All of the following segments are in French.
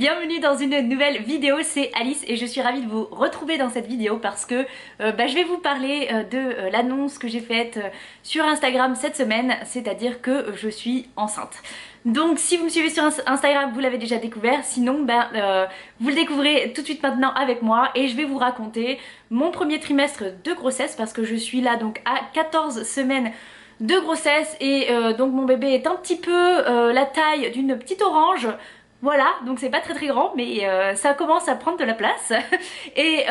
bienvenue dans une nouvelle vidéo, c'est Alice et je suis ravie de vous retrouver dans cette vidéo parce que je vais vous parler de l'annonce que j'ai faite sur Instagram cette semaine, c'est-à-dire que je suis enceinte. Donc si vous me suivez sur Instagram, vous l'avez déjà découvert, sinon vous le découvrez tout de suite maintenant avec moi et je vais vous raconter mon premier trimestre de grossesse parce que je suis là donc à 14 semaines de grossesse et donc mon bébé est un petit peu la taille d'une petite orange. Voilà, donc c'est pas très grand mais ça commence à prendre de la place et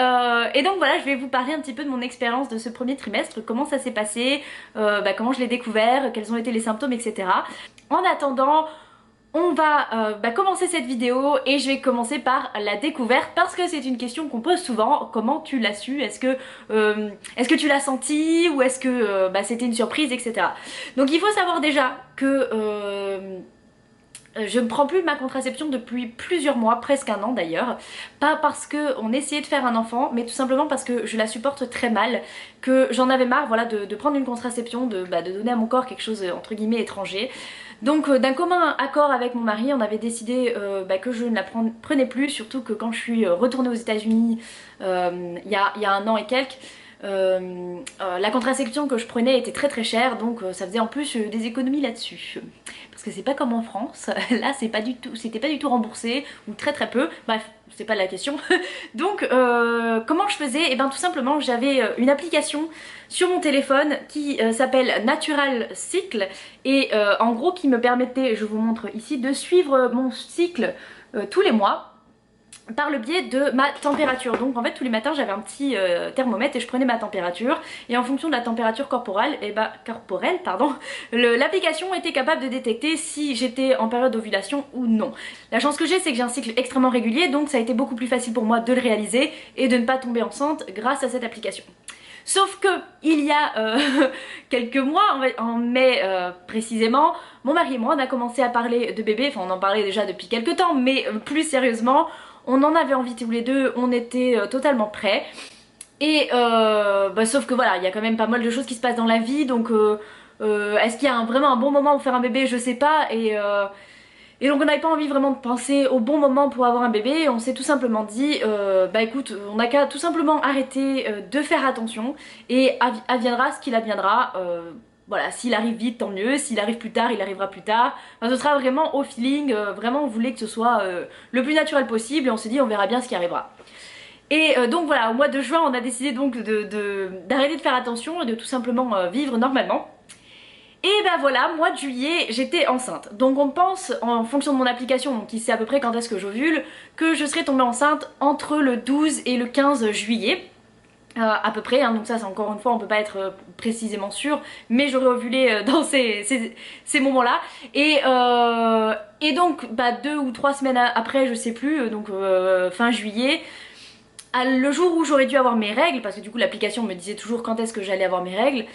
donc voilà, je vais vous parler un petit peu de mon expérience de ce premier trimestre, comment ça s'est passé, comment je l'ai découvert, quels ont été les symptômes, etc. En attendant, on va commencer cette vidéo et je vais commencer par la découverte parce que c'est une question qu'on pose souvent. Comment tu l'as su? Est-ce que tu l'as senti ou est-ce que c'était une surprise, etc. Donc il faut savoir déjà que je ne prends plus ma contraception depuis plusieurs mois, presque un an d'ailleurs. Pas parce qu'on essayait de faire un enfant, mais tout simplement parce que je la supporte très mal, que j'en avais marre voilà, de prendre une contraception, de donner à mon corps quelque chose entre guillemets étranger. Donc d'un commun accord avec mon mari, on avait décidé que je ne la prenais plus, surtout que quand je suis retournée aux États-Unis il y a un an et quelques, la contraception que je prenais était très chère, donc ça faisait en plus des économies là-dessus. Parce que c'est pas comme en France, là c'était pas du tout remboursé, ou très peu, bref, c'est pas la question. Donc comment je faisais? Et bien tout simplement j'avais une application sur mon téléphone qui s'appelle Natural Cycle et en gros qui me permettait, je vous montre ici, de suivre mon cycle tous les mois par le biais de ma température. Donc en fait tous les matins j'avais un petit thermomètre et je prenais ma température et en fonction de la température corporelle, l'application était capable de détecter si j'étais en période d'ovulation ou non. La chance que j'ai, c'est que j'ai un cycle extrêmement régulier, donc ça a été beaucoup plus facile pour moi de le réaliser et de ne pas tomber enceinte grâce à cette application. Sauf que il y a quelques mois, en mai précisément, mon mari et moi on a commencé à parler de bébé, enfin on en parlait déjà depuis quelques temps, mais plus sérieusement, on en avait envie tous les deux, on était totalement prêts. Et sauf que voilà, il y a quand même pas mal de choses qui se passent dans la vie, donc est-ce qu'il y a vraiment un bon moment pour faire un bébé? Je sais pas, et donc on n'avait pas envie vraiment de penser au bon moment pour avoir un bébé, on s'est tout simplement dit, écoute, on n'a qu'à tout simplement arrêter de faire attention, et adviendra ce qu'il adviendra. Voilà, s'il arrive vite tant mieux, s'il arrive plus tard il arrivera plus tard, enfin, ce sera vraiment au feeling, vraiment on voulait que ce soit le plus naturel possible et on s'est dit on verra bien ce qui arrivera. Et donc voilà, au mois de juin on a décidé donc d'arrêter de faire attention et de tout simplement vivre normalement. Et voilà, mois de juillet, j'étais enceinte. Donc on pense, en fonction de mon application, donc qui sait à peu près quand est-ce que j'ovule, que je serai tombée enceinte entre le 12 et le 15 juillet. À peu près, hein, donc ça c'est encore une fois on peut pas être précisément sûr, mais j'aurais ovulé dans ces moments-là. Et donc 2 ou 3 semaines après, je sais plus, donc fin juillet, le jour où j'aurais dû avoir mes règles, parce que du coup l'application me disait toujours quand est-ce que j'allais avoir mes règles,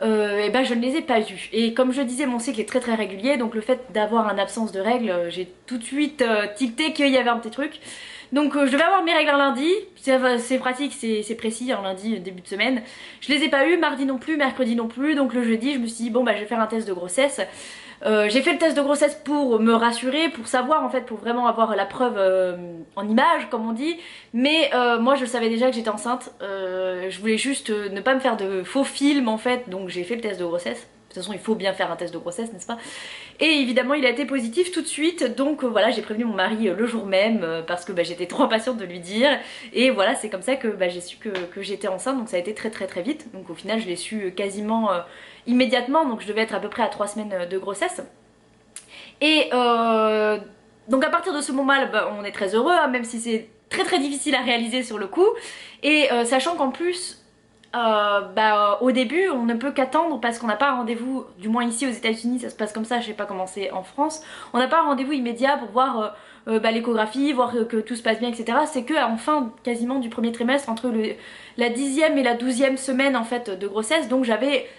et je ne les ai pas eues. Et comme je disais, mon cycle est très régulier, donc le fait d'avoir une absence de règles, j'ai tout de suite tilté qu'il y avait un petit truc. Donc je devais avoir mes règles un lundi, c'est pratique, c'est précis, un lundi, début de semaine. Je les ai pas eues, mardi non plus, mercredi non plus, donc le jeudi je me suis dit bon je vais faire un test de grossesse. J'ai fait le test de grossesse pour me rassurer, pour savoir en fait, pour vraiment avoir la preuve en image comme on dit. Mais moi je savais déjà que j'étais enceinte, je voulais juste ne pas me faire de faux films en fait, donc j'ai fait le test de grossesse. De toute façon il faut bien faire un test de grossesse, n'est-ce pas? Et évidemment il a été positif tout de suite, donc voilà, j'ai prévenu mon mari le jour même parce que j'étais trop impatiente de lui dire. Et voilà, c'est comme ça que j'ai su que j'étais enceinte, donc ça a été très vite. Donc au final je l'ai su quasiment immédiatement, donc je devais être à peu près à 3 semaines de grossesse. Et donc à partir de ce moment-là, on est très heureux, hein, même si c'est très difficile à réaliser sur le coup. Et sachant qu'en plus au début on ne peut qu'attendre parce qu'on n'a pas un rendez-vous, du moins ici aux États-Unis ça se passe comme ça, je sais pas comment c'est en France, on n'a pas un rendez-vous immédiat pour voir l'échographie, voir que tout se passe bien, etc. C'est que en fin quasiment du premier trimestre, entre la 10e et la 12e semaine en fait de grossesse, donc j'avais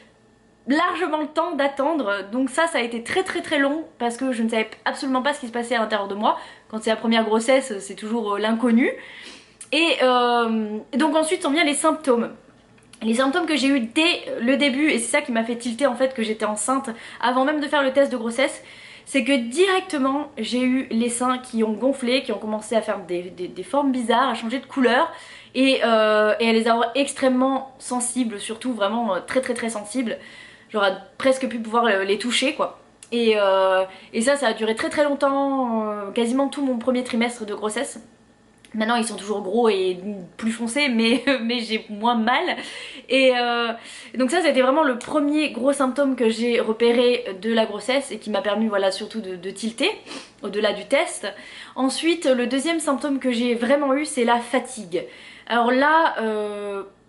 largement le temps d'attendre. Donc ça a été très long parce que je ne savais absolument pas ce qui se passait à l'intérieur de moi. Quand c'est la première grossesse c'est toujours l'inconnu. Et donc ensuite sont bien les symptômes. Les symptômes que j'ai eu dès le début, et c'est ça qui m'a fait tilter en fait que j'étais enceinte avant même de faire le test de grossesse, c'est que directement j'ai eu les seins qui ont gonflé, qui ont commencé à faire des formes bizarres, à changer de couleur et à les avoir extrêmement sensibles, surtout vraiment très sensibles, genre à presque plus pouvoir les toucher quoi. Et ça a duré très longtemps, quasiment tout mon premier trimestre de grossesse. Maintenant ils sont toujours gros et plus foncés mais j'ai moins mal donc ça c'était vraiment le premier gros symptôme que j'ai repéré de la grossesse et qui m'a permis voilà surtout de tilter au-delà du test. Ensuite le deuxième symptôme que j'ai vraiment eu c'est la fatigue. Alors là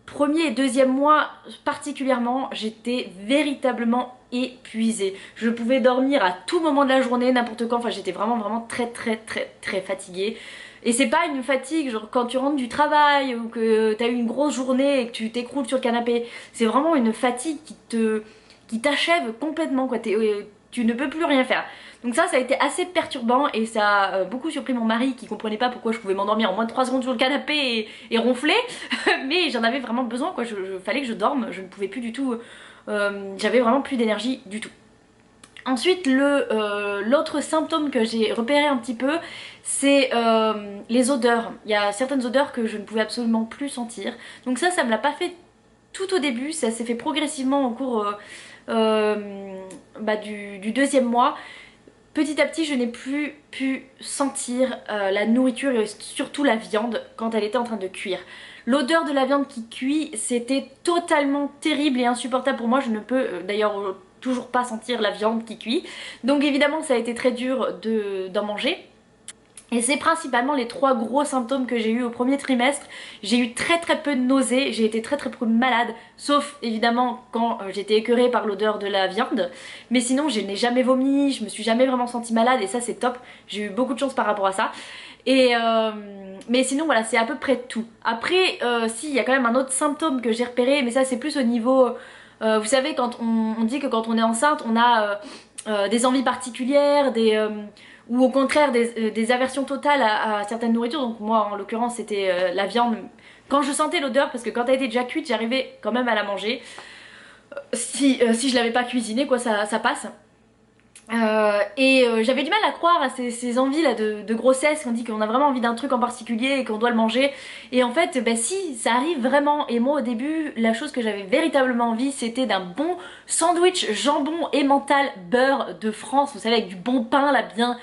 premier et deuxième mois particulièrement j'étais véritablement épuisée. Je pouvais dormir à tout moment de la journée, n'importe quand, enfin j'étais vraiment très fatiguée. Et c'est pas une fatigue genre quand tu rentres du travail ou que t'as eu une grosse journée et que tu t'écroules sur le canapé. C'est vraiment une fatigue qui t'achève complètement quoi. Tu ne peux plus rien faire. Donc ça a été assez perturbant et ça a beaucoup surpris mon mari qui comprenait pas pourquoi je pouvais m'endormir en moins de 3 secondes sur le canapé et ronfler. Mais j'en avais vraiment besoin quoi, fallait que je dorme, je ne pouvais plus du tout, j'avais vraiment plus d'énergie du tout. Ensuite l'autre symptôme que j'ai repéré un petit peu c'est les odeurs. Il y a certaines odeurs que je ne pouvais absolument plus sentir. Donc ça me l'a pas fait tout au début, ça s'est fait progressivement au cours du deuxième mois. Petit à petit je n'ai plus pu sentir la nourriture et surtout la viande quand elle était en train de cuire. L'odeur de la viande qui cuit c'était totalement terrible et insupportable pour moi. Je ne peux d'ailleurs toujours pas sentir la viande qui cuit. Donc évidemment ça a été très dur d'en manger. Et c'est principalement les 3 gros symptômes que j'ai eu au premier trimestre. J'ai eu très peu de nausées, j'ai été très peu malade, sauf évidemment quand j'étais écœurée par l'odeur de la viande. Mais sinon je n'ai jamais vomi, je me suis jamais vraiment sentie malade et ça c'est top. J'ai eu beaucoup de chance par rapport à ça. Mais sinon voilà c'est à peu près tout. Après si il y a quand même un autre symptôme que j'ai repéré, mais ça c'est plus au niveau... vous savez quand on dit que quand on est enceinte on a des envies particulières, ou au contraire des aversions totales à certaines nourritures. Donc moi en l'occurrence c'était la viande. Quand je sentais l'odeur, parce que quand elle était déjà cuite j'arrivais quand même à la manger. Si je l'avais pas cuisinée quoi ça passe. J'avais du mal à croire à ces envies là de grossesse, qu'on dit qu'on a vraiment envie d'un truc en particulier et qu'on doit le manger. Et en fait bah si, ça arrive vraiment. Et moi au début la chose que j'avais véritablement envie c'était d'un bon sandwich jambon emmental beurre de France, vous savez avec du bon pain là bien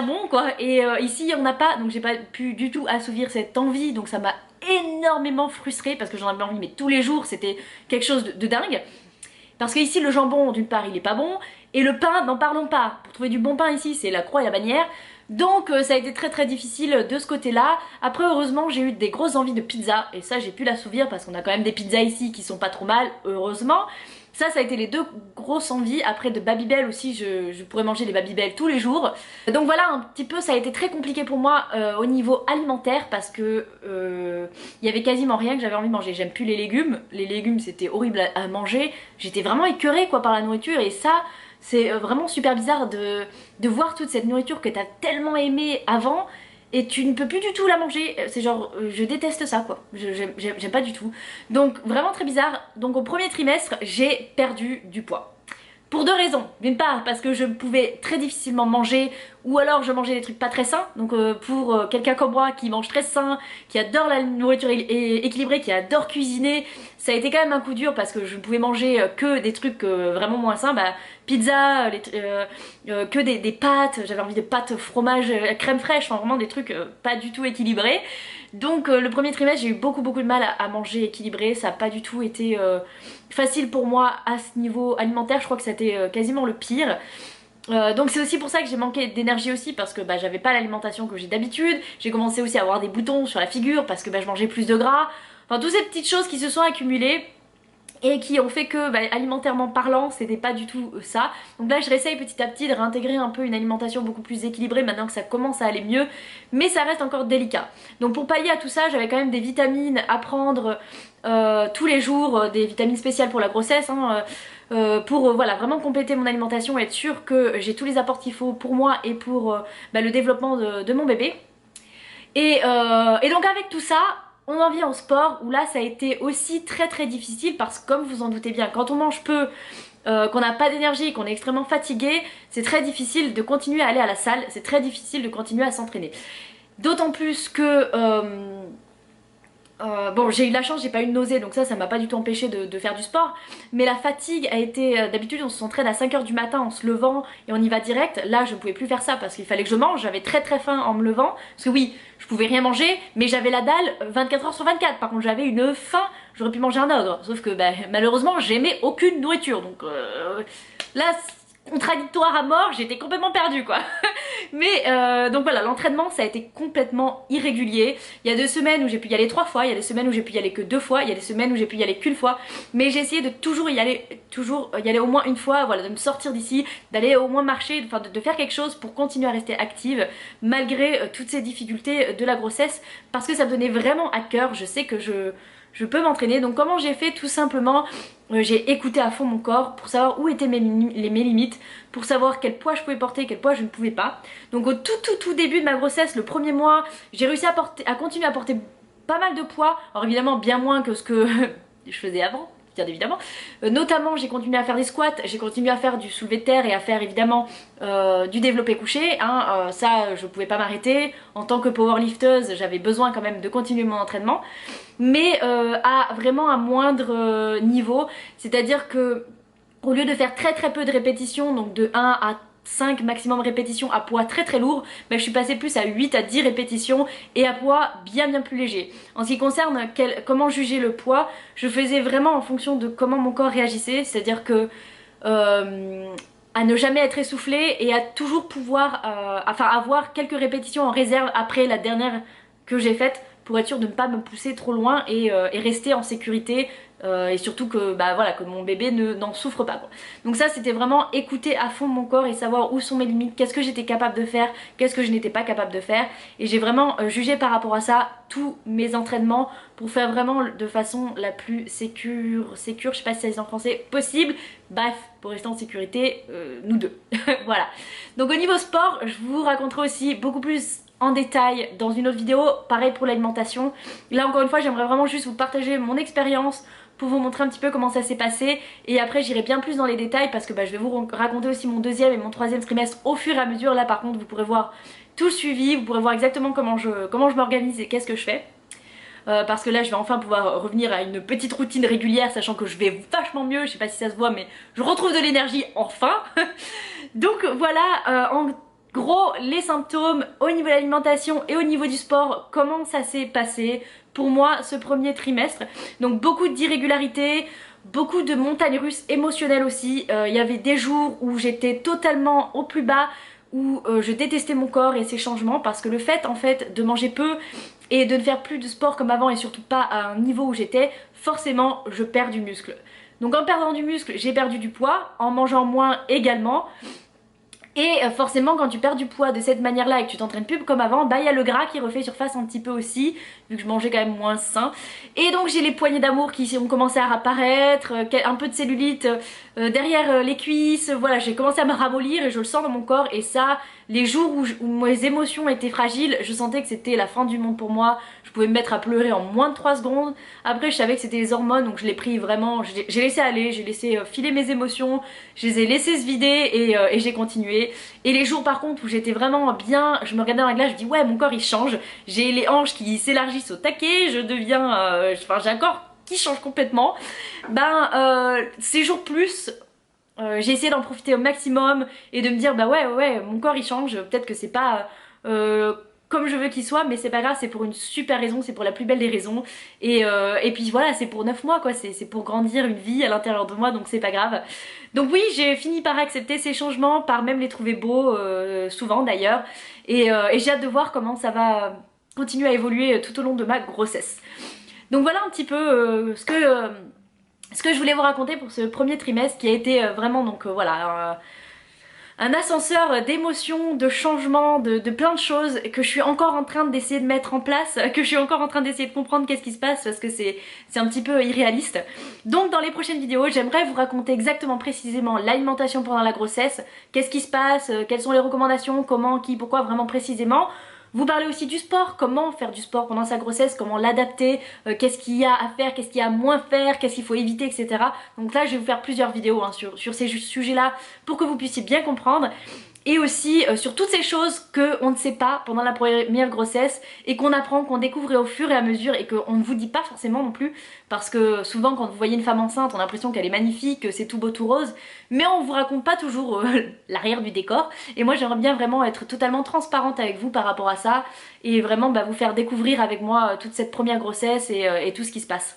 bon quoi. Et ici il n'y en a pas, donc j'ai pas pu du tout assouvir cette envie. Donc ça m'a énormément frustrée parce que j'en avais envie mais tous les jours, c'était quelque chose de dingue. Parce que ici le jambon d'une part il est pas bon, et le pain n'en parlons pas. Pour trouver du bon pain ici c'est la croix et la bannière. Donc ça a été très difficile de ce côté là. Après heureusement j'ai eu des grosses envies de pizza, et ça j'ai pu l'assouvir parce qu'on a quand même des pizzas ici qui sont pas trop mal, heureusement. Ça a été les 2 grosses envies. Après de Babybel aussi, je pourrais manger les Babybel tous les jours. Donc voilà un petit peu, ça a été très compliqué pour moi au niveau alimentaire parce que il y avait quasiment rien que j'avais envie de manger. J'aime plus les légumes c'était horrible à manger. J'étais vraiment écœurée quoi par la nourriture, et ça c'est vraiment super bizarre de voir toute cette nourriture que t'as tellement aimée avant et tu ne peux plus du tout la manger. C'est genre je déteste ça quoi, j'aime pas du tout. Donc vraiment très bizarre. Donc au premier trimestre j'ai perdu du poids. Pour 2 raisons. D'une part parce que je pouvais très difficilement manger, ou alors je mangeais des trucs pas très sains. Donc pour quelqu'un comme moi qui mange très sain, qui adore la nourriture équilibrée, qui adore cuisiner, ça a été quand même un coup dur parce que je ne pouvais manger que des trucs vraiment moins sains. Bah, pizza, que des pâtes, j'avais envie de pâtes fromage, crème fraîche, enfin vraiment des trucs pas du tout équilibrés. Donc le premier trimestre j'ai eu beaucoup de mal à manger équilibré, ça n'a pas du tout été facile pour moi à ce niveau alimentaire. Je crois que c'était quasiment le pire. Donc c'est aussi pour ça que j'ai manqué d'énergie aussi, parce que bah, j'avais pas l'alimentation que j'ai d'habitude. J'ai commencé aussi à avoir des boutons sur la figure parce que bah, je mangeais plus de gras. Enfin toutes ces petites choses qui se sont accumulées et qui ont fait que bah, alimentairement parlant c'était pas du tout ça. Donc là je réessaye petit à petit de réintégrer un peu une alimentation beaucoup plus équilibrée maintenant que ça commence à aller mieux, mais ça reste encore délicat. Donc pour pallier à tout ça j'avais quand même des vitamines à prendre tous les jours, des vitamines spéciales pour la grossesse hein, pour voilà vraiment compléter mon alimentation et être sûre que j'ai tous les apports qu'il faut pour moi et pour bah, le développement de mon bébé. Et donc avec tout ça on en vient au sport, où là ça a été aussi très difficile parce que comme vous en doutez bien, quand on mange peu qu'on n'a pas d'énergie, qu'on est extrêmement fatigué, c'est très difficile de continuer à aller à la salle, c'est très difficile de continuer à s'entraîner. D'autant plus que bon, j'ai eu de la chance, j'ai pas eu de nausée, donc ça m'a pas du tout empêché de faire du sport, mais la fatigue a été, d'habitude on s'entraîne à 5 h du matin en se levant et on y va direct. Là je pouvais plus faire ça parce qu'il fallait que je mange, j'avais très faim en me levant, parce que oui, je pouvais rien manger, mais j'avais la dalle 24 h sur 24, par contre j'avais une faim, j'aurais pu manger un ogre, sauf que bah, malheureusement j'aimais aucune nourriture, donc là contradictoire à mort, j'étais complètement perdue quoi. Mais donc voilà, l'entraînement ça a été complètement irrégulier. Il y a 2 semaines où j'ai pu y aller 3 fois, il y a des semaines où j'ai pu y aller que 2 fois, il y a des semaines où j'ai pu y aller qu'une fois, mais j'ai essayé de toujours y aller au moins une fois, voilà, de me sortir d'ici, d'aller au moins marcher, enfin de faire quelque chose pour continuer à rester active malgré toutes ces difficultés de la grossesse, parce que ça me donnait vraiment à cœur. Je sais que je peux m'entraîner. Donc comment j'ai fait? Tout simplement, j'ai écouté à fond mon corps pour savoir où étaient mes limites, pour savoir quel poids je pouvais porter, quel poids je ne pouvais pas. Donc au tout début de ma grossesse, le premier mois, j'ai réussi à continuer à porter pas mal de poids. Alors évidemment bien moins que ce que je faisais avant, bien évidemment. Notamment j'ai continué à faire des squats, j'ai continué à faire du soulevé de terre et à faire évidemment du développé couché, hein. Ça je pouvais pas m'arrêter. En tant que powerlifteuse j'avais besoin quand même de continuer mon entraînement, mais à vraiment un moindre niveau, c'est-à-dire que au lieu de faire très peu de répétitions, donc de 1 à 5 maximum répétitions à poids très lourd, bah, je suis passée plus à 8 à 10 répétitions et à poids bien plus léger. En ce qui concerne comment juger le poids, je faisais vraiment en fonction de comment mon corps réagissait, c'est-à-dire que à ne jamais être essoufflé et à toujours pouvoir avoir quelques répétitions en réserve après la dernière que j'ai faite, pour être sûre de ne pas me pousser trop loin et rester en sécurité, et surtout que, bah, voilà, que mon bébé n'en souffre pas quoi. Donc ça c'était vraiment écouter à fond mon corps et savoir où sont mes limites, qu'est-ce que j'étais capable de faire, qu'est-ce que je n'étais pas capable de faire, et j'ai vraiment jugé par rapport à ça tous mes entraînements pour faire vraiment de façon la plus sécure, je sais pas si ça se dit en français, possible, bref, pour rester en sécurité, nous deux. Voilà. Donc au niveau sport, je vous raconterai aussi beaucoup plus en détail dans une autre vidéo, pareil pour l'alimentation. Là encore une fois j'aimerais vraiment juste vous partager mon expérience pour vous montrer un petit peu comment ça s'est passé, et après j'irai bien plus dans les détails parce que bah, je vais vous raconter aussi mon 2e et mon 3e trimestre au fur et à mesure. Là par contre vous pourrez voir tout le suivi, vous pourrez voir exactement comment je m'organise et qu'est-ce que je fais. Parce que là je vais enfin pouvoir revenir à une petite routine régulière, sachant que je vais vachement mieux, je sais pas si ça se voit mais je retrouve de l'énergie enfin. Donc voilà, en gros les symptômes au niveau de l'alimentation et au niveau du sport, comment ça s'est passé pour moi ce premier trimestre. Donc beaucoup d'irrégularités, beaucoup de montagnes russes émotionnelles aussi. Il y avait des jours où j'étais totalement au plus bas, où je détestais mon corps et ses changements, parce que le fait en fait de manger peu et de ne faire plus de sport comme avant et surtout pas à un niveau où j'étais, forcément je perds du muscle. Donc en perdant du muscle j'ai perdu du poids, en mangeant moins également. Et forcément quand tu perds du poids de cette manière là et que tu t'entraînes plus comme avant, bah il y a le gras qui refait surface un petit peu aussi, vu que je mangeais quand même moins sain. Et donc j'ai les poignées d'amour qui ont commencé à apparaître, un peu de cellulite derrière les cuisses, voilà, j'ai commencé à me ramollir et je le sens dans mon corps. Et ça, les jours où mes émotions étaient fragiles, je sentais que c'était la fin du monde pour moi. Je pouvais me mettre à pleurer en moins de 3 secondes. Après je savais que c'était les hormones, donc je l'ai pris vraiment, j'ai laissé aller, j'ai laissé filer mes émotions, je les ai laissées se vider et j'ai continué. Et les jours par contre où j'étais vraiment bien, je me regardais dans la glace, je dis ouais mon corps il change, j'ai les hanches qui s'élargissent au taquet, je deviens, enfin j'ai un corps qui change complètement. Ben ces jours plus, j'ai essayé d'en profiter au maximum et de me dire bah ouais mon corps il change, peut-être que c'est pas comme je veux qu'il soit, mais c'est pas grave, c'est pour une super raison, c'est pour la plus belle des raisons. Et puis voilà, c'est pour 9 mois quoi, c'est pour grandir une vie à l'intérieur de moi, donc c'est pas grave. Donc oui, j'ai fini par accepter ces changements, par même les trouver beaux, souvent d'ailleurs. Et j'ai hâte de voir comment ça va continuer à évoluer tout au long de ma grossesse. Donc voilà un petit peu ce que je voulais vous raconter pour ce premier trimestre qui a été vraiment donc voilà un ascenseur d'émotions, de changements, de plein de choses que je suis encore en train d'essayer de mettre en place, que je suis encore en train d'essayer de comprendre qu'est-ce qui se passe parce que c'est un petit peu irréaliste. Donc dans les prochaines vidéos, j'aimerais vous raconter exactement précisément l'alimentation pendant la grossesse, qu'est-ce qui se passe, quelles sont les recommandations, comment, qui, pourquoi vraiment précisément. vous parler aussi du sport, comment faire du sport pendant sa grossesse, comment l'adapter, qu'est-ce qu'il y a à faire, qu'est-ce qu'il y a à moins faire, qu'est-ce qu'il faut éviter, etc. Donc là je vais vous faire plusieurs vidéos hein, sur ces sujets là pour que vous puissiez bien comprendre. Et aussi sur toutes ces choses qu'on ne sait pas pendant la première grossesse et qu'on apprend, qu'on découvre au fur et à mesure et qu'on ne vous dit pas forcément non plus, parce que souvent quand vous voyez une femme enceinte on a l'impression qu'elle est magnifique, que c'est tout beau tout rose, mais on vous raconte pas toujours l'arrière du décor. Et moi j'aimerais bien vraiment être totalement transparente avec vous par rapport à ça et vraiment vous faire découvrir avec moi toute cette première grossesse et tout ce qui se passe.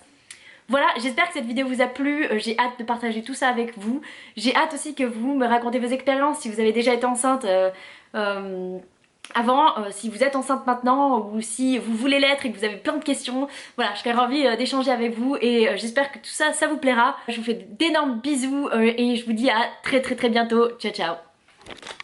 Voilà, j'espère que cette vidéo vous a plu, j'ai hâte de partager tout ça avec vous. J'ai hâte aussi que vous me racontez vos expériences, si vous avez déjà été enceinte avant, si vous êtes enceinte maintenant ou si vous voulez l'être et que vous avez plein de questions. Voilà, je serais ravie d'échanger avec vous et j'espère que tout ça, ça vous plaira. Je vous fais d'énormes bisous et je vous dis à très bientôt. Ciao ciao.